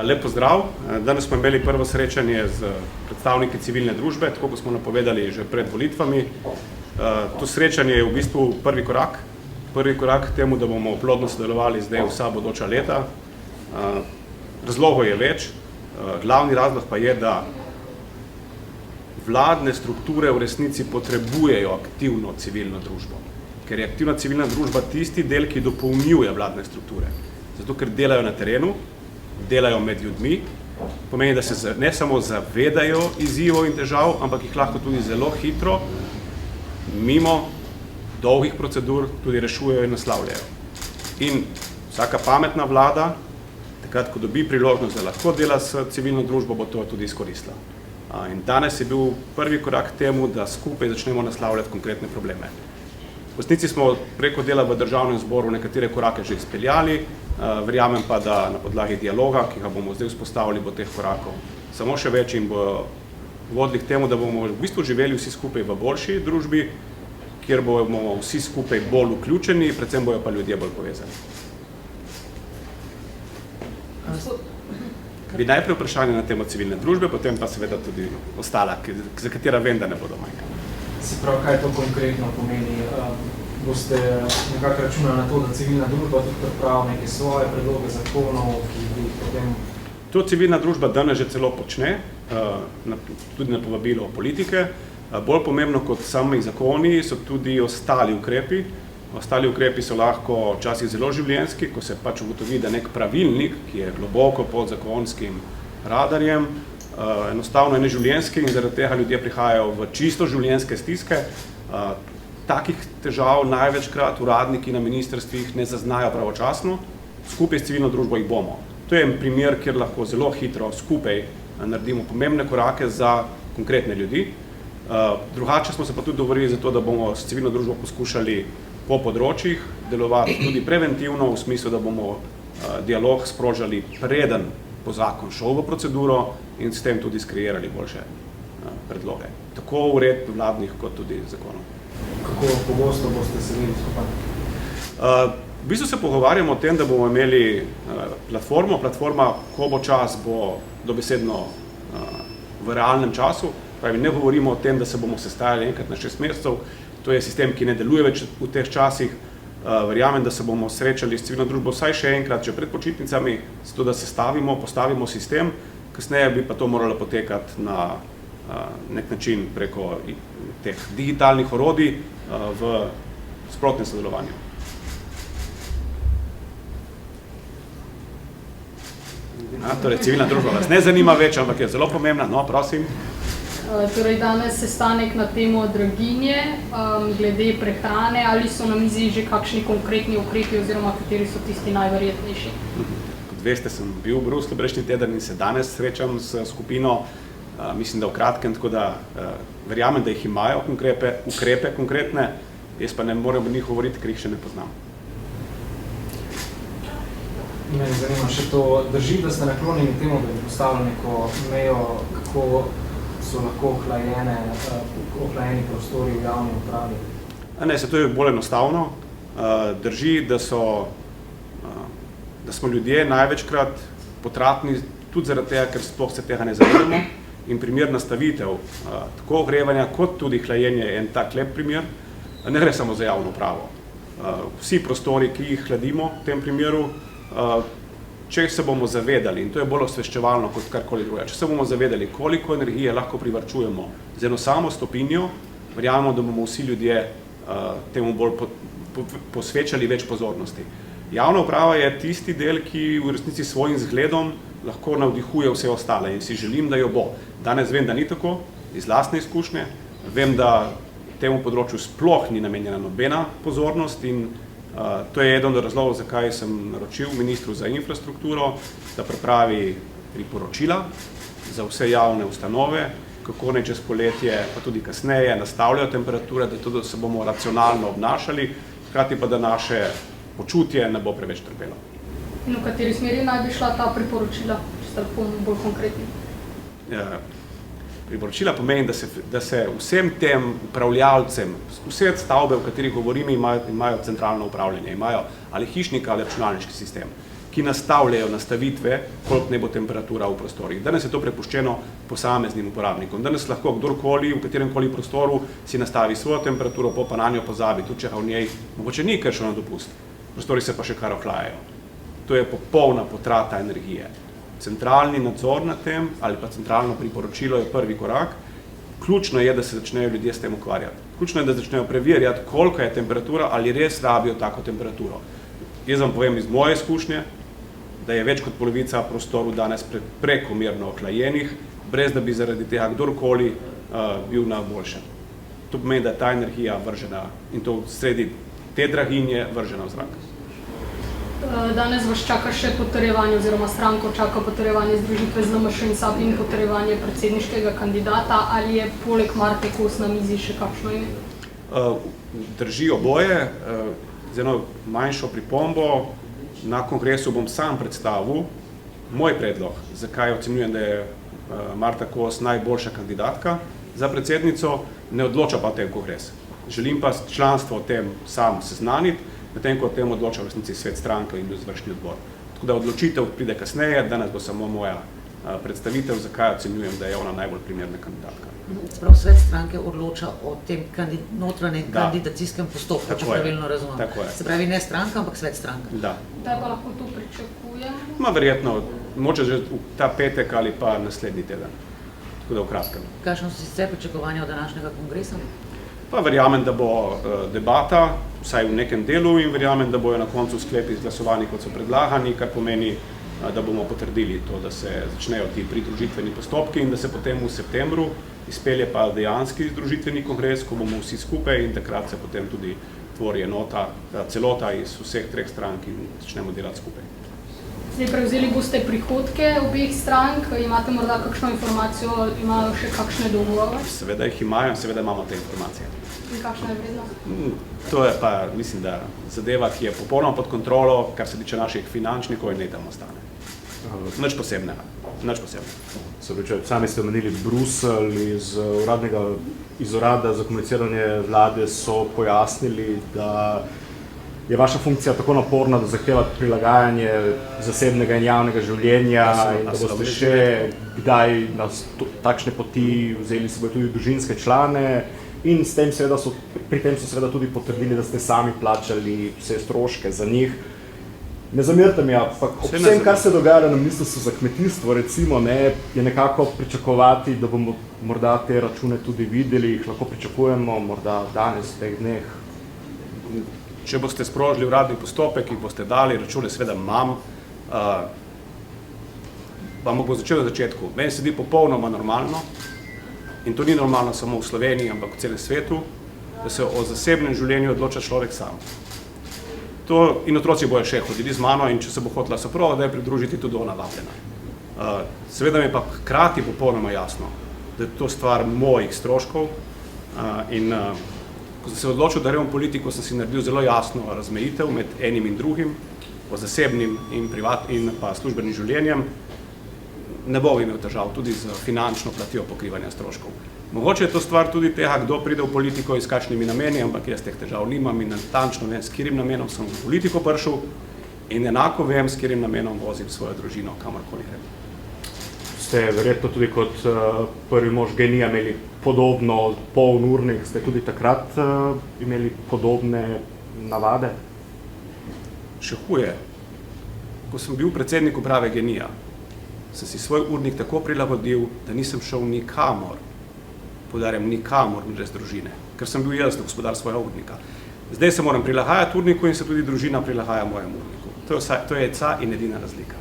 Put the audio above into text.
Lep pozdrav. Danes smo imeli prvo srečanje z predstavniki civilne družbe, tako kot smo napovedali že pred volitvami. To srečanje je v bistvu prvi korak k temu, da bomo plodno sodelovali zdaj vsa bodoča leta. Razlogov je več. Glavni razlog pa je, da vladne strukture v resnici potrebujejo aktivno civilno družbo. Ker je aktivna civilna družba tisti del, ki dopolnjuje vladne strukture. Zato, ker delajo na terenu, delajo med ljudmi, pomeni, da se ne samo zavedajo izzivov in težav, ampak jih lahko tudi zelo hitro, mimo dolgih procedur, tudi rešujejo in naslavljajo. In vsaka pametna vlada, takrat, ko dobi priložnost, da lahko dela s civilno družbo, bo to tudi izkoristila. In danes je bil prvi korak k temu, da skupaj začnemo naslavljati konkretne probleme. V resnici smo preko dela v državnem zboru nekatere korake že izpeljali, verjamem pa, da na podlagi dialoga, ki ga bomo zdaj vzpostavili, bo teh korakov samo še več in bo vodili k temu, da bomo v bistvu živeli vsi skupaj v boljši družbi, kjer bomo vsi skupaj bolj vključeni, predvsem bojo pa ljudje bolj povezani. Bi najprej vprašanje na temo civilne družbe, potem pa seveda tudi ostala, za katera vem, da ne bodo manjkali. Se pravi, kaj to konkretno pomeni? Boste nekako računali na to, da civilna družba tudi pripravi neke svoje predloge zakonov, ki bi potem... To civilna družba danes že celo počne, tudi na povabilo politike. Bolj pomembno kot sami zakoni so tudi ostali ukrepi. Ostali ukrepi so lahko včasih zelo življenjski, ko se pač ugotovi, da nek pravilnik, ki je globoko pod zakonskim radarjem, enostavno je neživljenjski in zaradi tega ljudje prihajajo v čisto življenjske stiske. Takih težav največkrat uradniki na ministrstvih ne zaznajo pravočasno, skupaj s civilno družbo jih bomo. To je en primer, kjer lahko zelo hitro skupaj naredimo pomembne korake za konkretne ljudi. Drugače smo se pa tudi dogovorili za to, da bomo s civilno družbo poskušali po področjih delovati tudi preventivno, v smislu, da bomo dialog sprožali preden bo zakon šel v proceduro in s tem tudi skreirali boljše predloge. Tako uredb vladnih kot tudi zakonov. Kako pogosto boste sedeli skupaj? V bistvu se pogovarjamo o tem, da bomo imeli platforma, ko bo čas, bo dobesedno v realnem času. Pravi, ne govorimo o tem, da se bomo sestajali enkrat na 6 mesecev. To je sistem, ki ne deluje več v teh časih. Verjamem, da se bomo srečali s civilno družbo vsaj še enkrat, že pred počitnicami, zato da postavimo sistem, kasneje bi pa to moralo potekati na nek način preko teh digitalnih orodij v sprotnem sodelovanju. Torej, civilna družba vas ne zanima več, ampak je zelo pomembna, no, prosim. Torej, danes sestanek na temo draginje, glede prehrane, ali so na mizi že kakšni konkretni ukrepi oziroma kateri so tisti najverjetnejši? Kot veste, sem bil v Bruslju prejšnji teden in se danes srečam s skupino, mislim, da v kratkem, tako da verjamem, da jih imajo ukrepe konkretne, jaz pa ne morem o njih govoriti, ker jih še ne poznam. Me zanima še to, drži, da ste naklonjeni temu, da bi postavili neko mejo, kako so lahko ohlajeni prostori v javni upravi? Ne, to je bolj enostavno. Drži, da smo ljudje največkrat potratni tudi zaradi tega, ker sploh se tega ne zavedamo. In primer nastavitev tako ogrevanja kot tudi hlajenje je en tak lep primer. Ne gre samo za javno upravo. Vsi prostori, ki jih hladimo v tem primeru, če se bomo zavedali, in to je bolj osveščevalno kot karkoli druga, če se bomo zavedali, koliko energije lahko privarčujemo z eno samo stopinjo, verjamemo, da bomo vsi ljudje temu bolj posvečali več pozornosti. Javna uprava je tisti del, ki v resnici svojim zgledom lahko navdihuje vse ostale in si želim, da jo bo. Danes vem, da ni tako, iz lastne izkušnje, vem, da temu področju sploh ni namenjena nobena pozornost in to je eden od razlogov, zakaj sem naročil ministru za infrastrukturo, da pripravi priporočila za vse javne ustanove, kako naj čez poletje, pa tudi kasneje, nastavljajo temperature, da se bomo racionalno obnašali, hkrati pa da naše počutje ne bo preveč trpelo. In v kateri smeri naj bi šla ta priporočila, če ste lahko bolj konkretni? Priporočila pomeni, da se vsem tem upravljalcem, vse stavbe, o katerih govorim, imajo centralno upravljanje, imajo ali hišnik ali računalniški sistem, ki nastavljajo nastavitve, koliko ne bo temperatura v prostorih. Danes je to prepuščeno posameznim uporabnikom. Danes lahko kdorkoli v kateremkoli prostoru si nastavi svojo temperaturo, pa na njo pozabi, tudi če v njej mogoče ni kršeno dopust. Prostori se pa še kar ohlajajo. To je popolna potrata energije. Centralni nadzor nad tem ali pa centralno priporočilo je prvi korak. Ključno je, da se začnejo ljudje s tem ukvarjati. Ključno je, da začnejo preverjati, koliko je temperatura ali res rabijo tako temperaturo. Jaz vam povem iz moje izkušnje, da je več kot polovica prostorov danes prekomerno ohlajenih, brez da bi zaradi tega kdorkoli bil na boljšem. To pomeni, da je ta energija vržena in to sredi te draginje vržena v zrak. Danes vas čaka še potrjevanje oziroma stranko čaka potrjevanje združitve z LMŠ in SAB in potrjevanje predsedniškega kandidata. Ali je poleg Marte Kos na mizi še kakšno ime? Drži oboje. Z eno manjšo pripombo. Na kongresu bom sam predstavil moj predlog, zakaj ocenjujem, da je Marta Kos najboljša kandidatka za predsednico, ne odloča pa o tem kongres. Želim pa članstvo o tem sam seznaniti, medtem ko o tem odloča v resnici svet stranke in izvršni odbor. Tako da odločitev pride kasneje, danes bo samo moja predstavitev, zakaj ocenjujem, da je ona najbolj primerna kandidatka. Sprav svet stranke odloča o tem notranjem kandidacijskem postopku, če pravilno razumem. Se pravi ne stranka, ampak svet stranke. Da. Kdaj pa lahko to pričakujemo? Verjetno, moče že ta petek ali pa naslednji teden. Tako da v kratkem. Kakšno so sicer pričakovanja od današnjega kongresa? Pa verjamem, da bo debata, vsaj v nekem delu, in verjamem, da bojo na koncu sklepi izglasovani, kot so predlagani, kar pomeni, da bomo potrdili to, da se začnejo ti pridružitveni postopki in da se potem v septembru izpelje pa dejanski združitveni kongres, ko bomo vsi skupaj in takrat se potem tudi tvori enota, celota iz vseh treh strank in začnemo delati skupaj. Zdaj, prevzeli boste prihodke obeh strank, imate morda kakšno informacijo, imajo še kakšne dogovore? Seveda jih imajo in seveda imamo te informacije. In kakšna je vrednost? To je pa, mislim, da zadeva, ki je popolnoma pod kontrolo, kar se tiče naših finančnikov in ne tam ostane. Nič posebnega. Sami ste omenili Bruselj, iz urada za komuniciranje vlade so pojasnili, da je vaša funkcija tako naporna, da zahteva prilagajanje zasebnega in javnega življenja in da boste še kdaj na takšne poti vzeli s seboj tudi družinske člane in pri tem so seveda tudi potrdili, da ste sami plačali vse stroške za njih. Ne zamerite mi, ampak ob vsem, kar se dogaja na Ministrstvu za kmetijstvo, recimo, je nekako pričakovati, da bomo morda te račune tudi videli, jih lahko pričakujemo morda danes, v teh dneh. Če boste sprožili uradni postopek, jih boste dali, račune seveda imam, vam bo začel na začetku. Meni se zdi popolnoma normalno, in to ni normalno samo v Sloveniji, ampak v celem svetu, da se o zasebnem življenju odloča človek sam. In otroci bojo še hodili z mano in če se bo hotela soprova, da je pridružiti tudi ona vabljena. Seveda mi je pa hkrati popolnoma jasno, da je to stvar mojih stroškov in ko sem se odločil, da grem v politiko, sem si naredil zelo jasno razmejitev med enim in drugim, o zasebnim in pa službenim življenjem. Ne bom imel težav tudi z finančno platjo pokrivanja stroškov. Mogoče je to stvar tudi tega, kdo pride v politiko in s kakšnimi nameni, ampak jaz teh težav nimam in natančno vem, s katerim namenom sem v politiko prišel in enako vem, s katerim namenom vozim svojo družino, kamorkoli grem. Ste verjetno tudi kot prvi mož GEN-I imeli podobno poln urnik, ste tudi takrat imeli podobne navade? Še huje. Ko sem bil predsednik uprave GEN-I-ja, sem si svoj urnik tako prilagodil, da nisem šel nikamor, poudarjam nikamor brez družine, ker sem bil jaz gospodar svojega urnika. Zdaj se moram prilagajati urniku in se tudi družina prilagaja mojemu urniku. To je in edina razlika.